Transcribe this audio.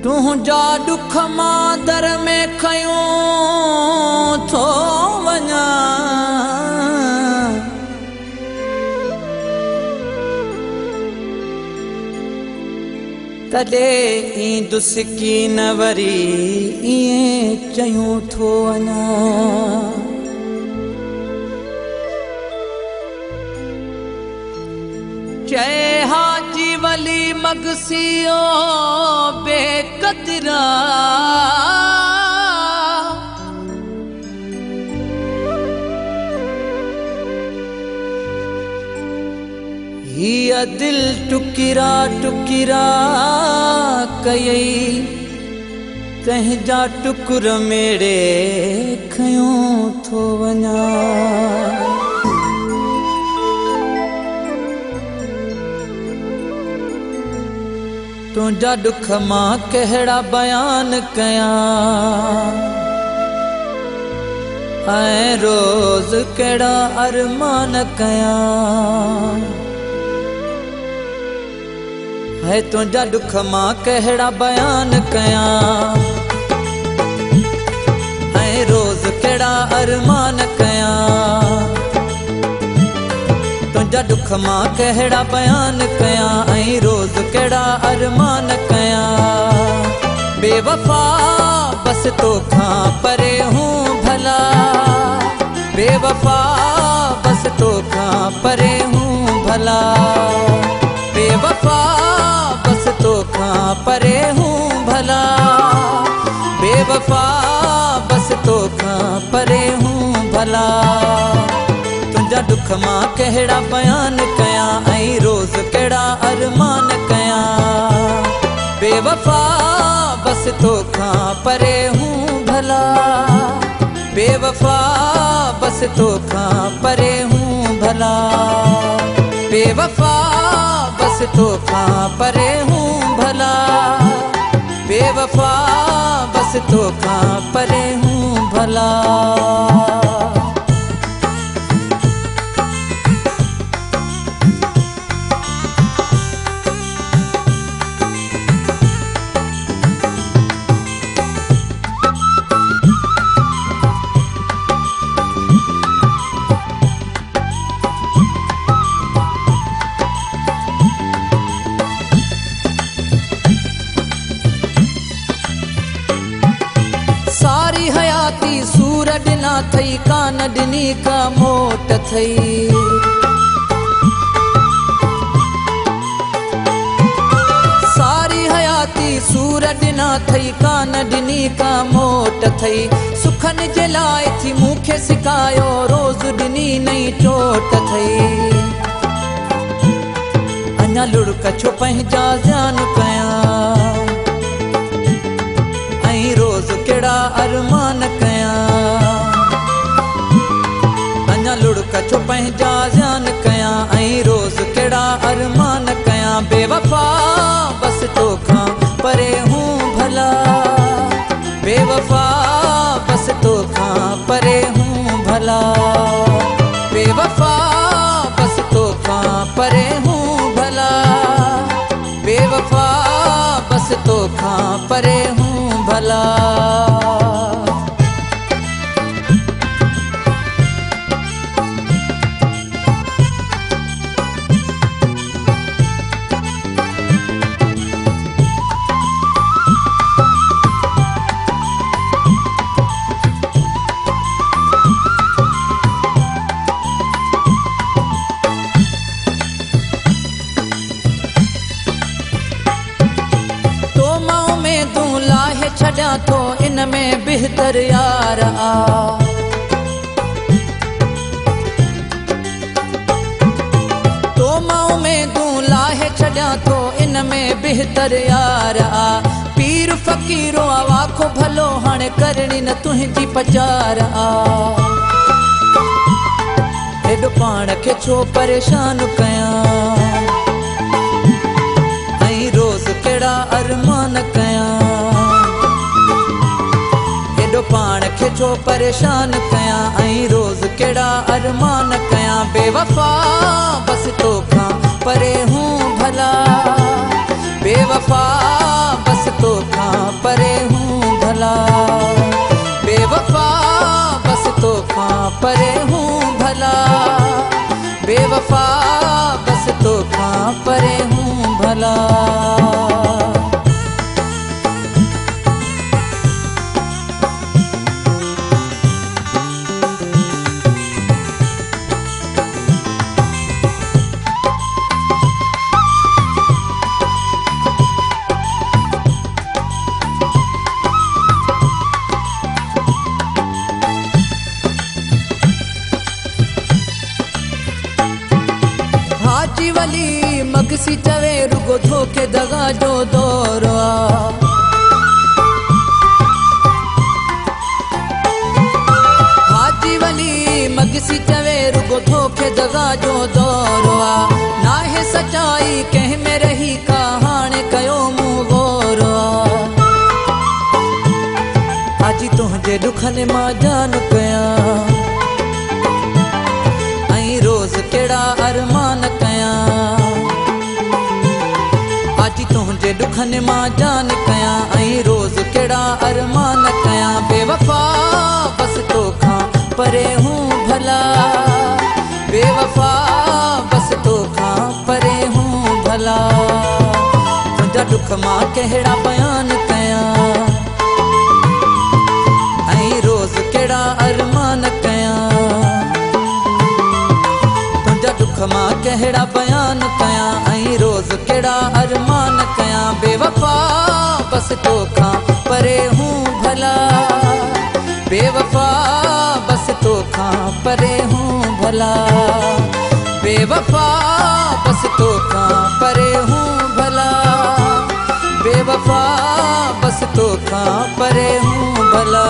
तुंहिंजा दुख मां दर में खयूं थो वञा, तॾहिं ईंदु सिकी न वरी ईअं चयूं थो वञा। चए हाजी वली मगसियो बेक़दरा, हीअ दिल टुकिरा टुकिरा कयई, तंहिंजा टुकुर मेड़े खयूं थो वञा। तुंहिंजा दुख मां कहिड़ा बयान कयां, ऐं रोज़ कहिड़ा अरमान कयां। है तुंहिंजा दुख मां कहिड़ा बयान कयां, ऐं रोज़ कहिड़ा अरमान कयां। तुंहिंजा दुख मां कहिड़ा बयान कयां, ऐं रोज़ कहिड़ा अरमान कयां। बेवफा बस तोखां परे हूं भला, बेवफा बस तोखां परे हूं भला। बेवफा बस तोखां परे हूं भला, बेवफा बस तोखां परे हूं भला। तुंहिंजा दुख मां कहिड़ा बयान कयां, ऐं रोज़ कहिड़ा अरमान कयां। बेवफा बस तोखां परे हूं भला, बेवफा बस तोखां परे हूं भला। बेवफा बस तोखां परे हूं भला, बेवफा बस तोखां परे हूं भला। सारी हयाती सूर ॾिना थई, कान ॾिनी का मोट थई। सारी हयाती सूर ॾिना थई, कान ॾिनी का मोट थई। सुखनि जे लाइ थी मूंखे सिकायो, रोज़ ॾिनी नई चोट थई। अञा लुड़क छो पंहिंजा ज़्यान कयां, ऐं रोज़ कहिड़ा अरमान कयां। अञा लुड़क छो पंहिंजा ज़्यान कयां, ऐं रोज़ कहिड़ा अरमान कयां। बेवफा बस तोखां परे हूं भला, बेवफा बस तोखां परे हूं भला। बेवफा बस तोखां परे हूं भला, बेवफा बस तोखां परे हूं भला। छॾियां थो इन में बेहतर यार आ। तो मां उमेदूं लाहे छॾियां थो इन में बेहतर यार आ। पीर फ़कीरो आवाखो भलो हाणे करणी न तुंहिंजी पचार आ। हेॾो पाण खे छो परेशान कयां ऐं रोज़ कहिड़ा अरमान कयां। हेॾो पाण खे छो परेशान कयां ऐं रोज़ कहिड़ा अरमान कयां। बेवफ़ा बसि तोखां परे हूं भला, बेवफ़ा बसि तोखां परे हूं भला, बेवफ़ा बसि तोखां परे हूं भला, बेवफ़ा बसि तोखां परे हूं भला। हाजी वली मगसी चवे रुगो धोखे दगा जो दौर आ। हाजी वली मगसी चवे रुगो धोखे दगा जो दौर आ। नाहे सचाई कंहिं में रही का हाणे कयो मूं गौर आ। हाजी तुंहिंजे दुखनि मां जान कयां ऐं रोज़ कहिड़ा अरमान कयां। आज तुंहिंजे दुखनि मां जान कयां ऐं रोज़ कहिड़ा अरमान कयां। बेवफ़ा बसि तोखां परे हूं भला, बेवफ़ा बसि तोखां परे हूं भला। तुंहिंजा दुख मां कहिड़ा बयान कयां ऐं रोज़ कहिड़ा अरमान कयां। दुख मां कहिड़ा बयान कयां ऐं रोज़ कहिड़ा अरमान कयां। बेवफ़ा बसि तोखां परे हूं भला, बेवफ़ा बसि तोखां परे हूं भला, बेवफ़ा बसि तोखां परे हूं भला, बेवफ़ा बसि तोखां परे हूं भला।